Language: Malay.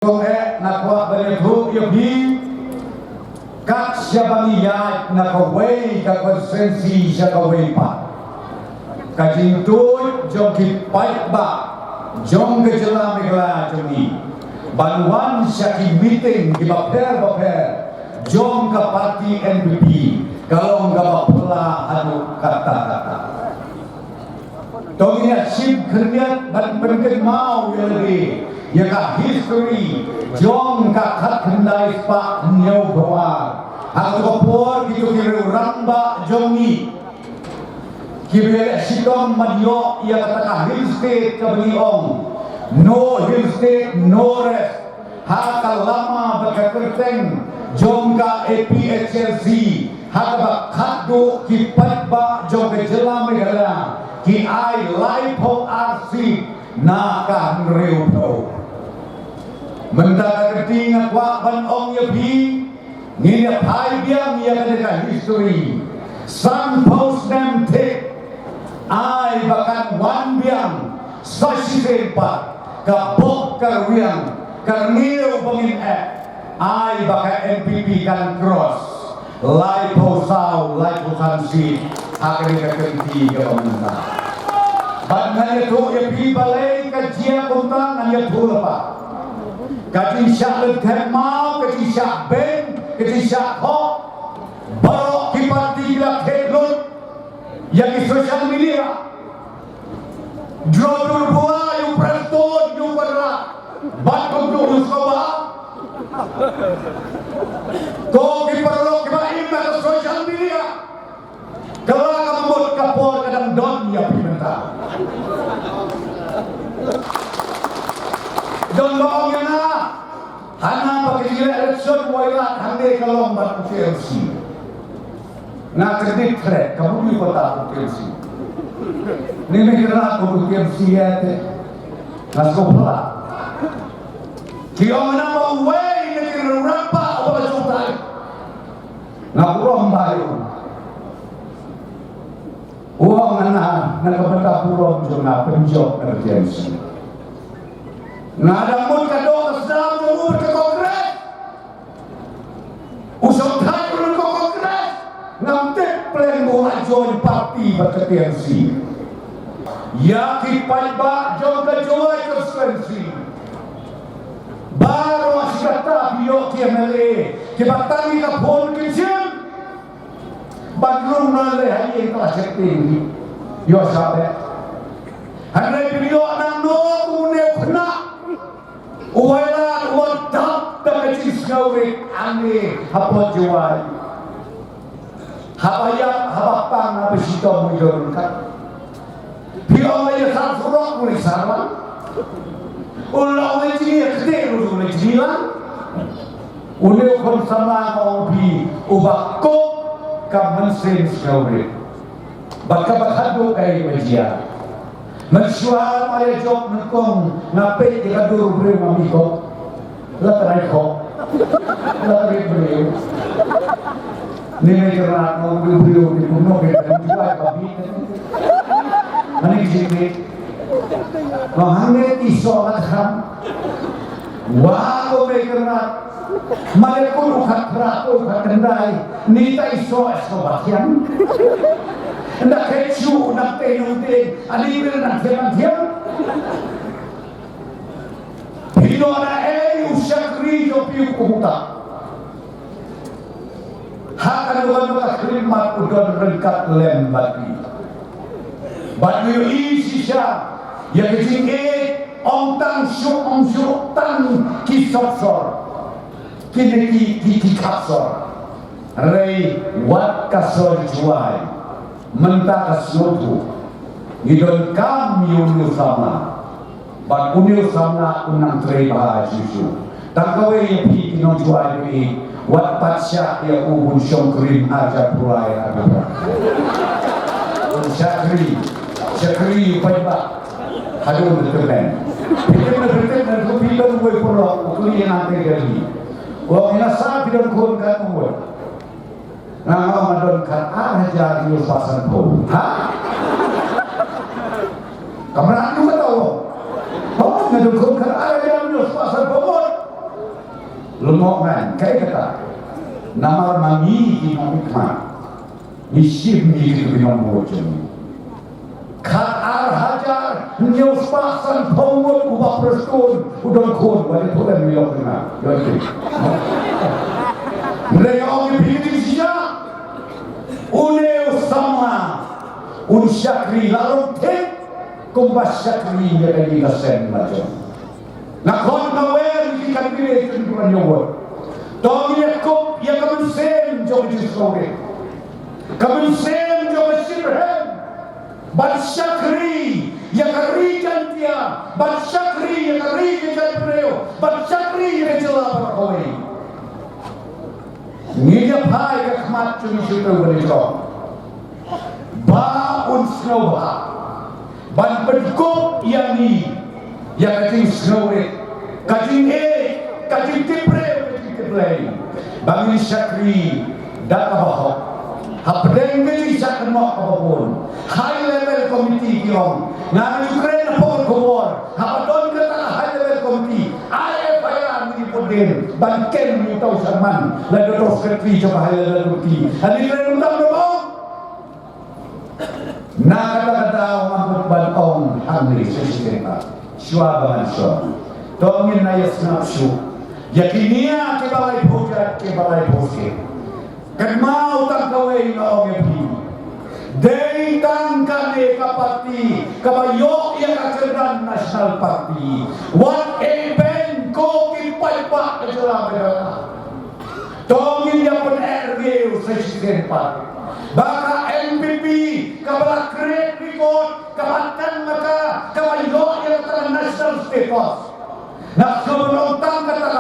nakwa banyahu yogi kak syabangiyat nakaway kakonsensi syakaway pa kajintuy jong kipait ba jong gejela megla jongi banwan syaki meeting di baper jong ka parti NPP kalau nggak pula anu kata-kata Tongnya sim kerjat ban berken mau lagi ya ka history jong ka khat kendai pa nyau bawa aku kopor gitu kira ramba jongi kibele sidom madyo ya kata ka hill state ka beliong no hill state no rest haka lama bakakerteng jong ka APHLC haka khadu kipat ba jong ke jela megala ki ai life of RC na ka reu pro mendadak ketingat wa ban ong ya bi ngine pai biang ya ka history some post them take ai bakan wan biang sashi sempat ka bok ka wiang ka niu pengin ai bakan NPP kan cross life of sao life of hansi akan dikenti ke pemerintah banyak itu ya bi balai kajian tentang hanya tu lepas kaji syak lekat mau, kaji syak ben, kaji syak hok barok kipati bila kelut yang di sosial media drodul buah yung preston yung berat batok yung sekolah kau kiparlok kipain ke sosial media kalau kamu kapor kadang don ya pimental don bohong ya na hana pakai jila election wailat hande kalong bat PLC na kredit kred kamu di kota PLC ni mikirna ko PLC ya te naskola kiyo na mo way ni kirapa o ba sultan na purong bayo uang na nakabata purong jona penjok emergency nada mun kado Islam umur ke kongres usung tayo ke kongres ngamtek plan buat join parti berketensi ya kipai ba jong ke join konstituensi baru masih kata biok KMLA kibatani ka pon kinsin bandung nale hari telah setting yo sabe hanai biok nang no kune kena Uwailan wadak kekecil sekali ane apa jual habayak habapang apa sitong midorkan biar aja sarfurok boleh sama ulang lagi kecil boleh jilan udah kon sama mau bi ubako kamensen sekali bakal kayak bajian mensuar pada job nekong ngapai di kadur beri mamiko latarai kok latarai beri ni negara mau beri di puno kita jual babi ani sini mahane iso akan wah negara mereka ukat beratur ukat kendai nita iso esobatian nak kecu, nak tenute, alibir nak tiang. Hino na usyakri jo piu kuhuta. Hakan luar krimat udon rengkat lem bagi. Bagi isi sya, ya kecing ong tang tan kisosor, kini kasor. Rei wat kasor juai. Mentah kesuatu ngidon kam yunu sama bat unil sama unang terima susu tak kawe yepi kino jual ini wat patsya ya ubun syongkrim aja pulai agama syakri paiba hadun berkeben dan kupilon gue pulak ukuli yang nanti gali wang inasa pidon kun kan umur nah Ramadan kan aja di pasan pun, ha? Kamu nak juga tahu? Oh, ngedukung kan aja di pasan pun. lumokan kaya kata namar mami kinamikma isim ni kinam bojong kat ar hajar nyos pasan pawot ubah prestun udon kon balik tulen milok na yonti mereka orang pilih siya uneu sama un syakri lalu tek kumbas syakri yang ini lasen macam nakon nawer ikan pilih tentuan nyobot Tong Yakub yang kami sen jom jisore kami sen jom sirhem Bat Syakri yang kerikan dia, Bat Syakri yang kerikan beliau, Bat Syakri yang jelas berkoi. Ngiya pai kakmat cumi syukur berito. Ba un snow ba, ban pedkop yang ni, yang kating snow kating kating tiple, bagi Syakri data bahok. Hapdeng ni sak nok apapun high level committee kiong ngami Ukraine na pokok kubor hapadon ka ta high level committee ayah ni podin banken ni tau saman la do sekretari coba high level committee ani Ukraine undang mo na kata-kata mamut bantong hamli sesireka swabangan so tongin na yasnapsu yakinia ke balai bojat ke balai bosik Kemau tak kawin na ogepi. Day tang kane kapati kabayok yang acerdan National Party. What a ben ko kipalpa keselam berada. Tongin yang pen RG sesiden party. Baka MPP kabala great record kabatan maka kabayok yang acerdan national status. Nak sebelum tang kata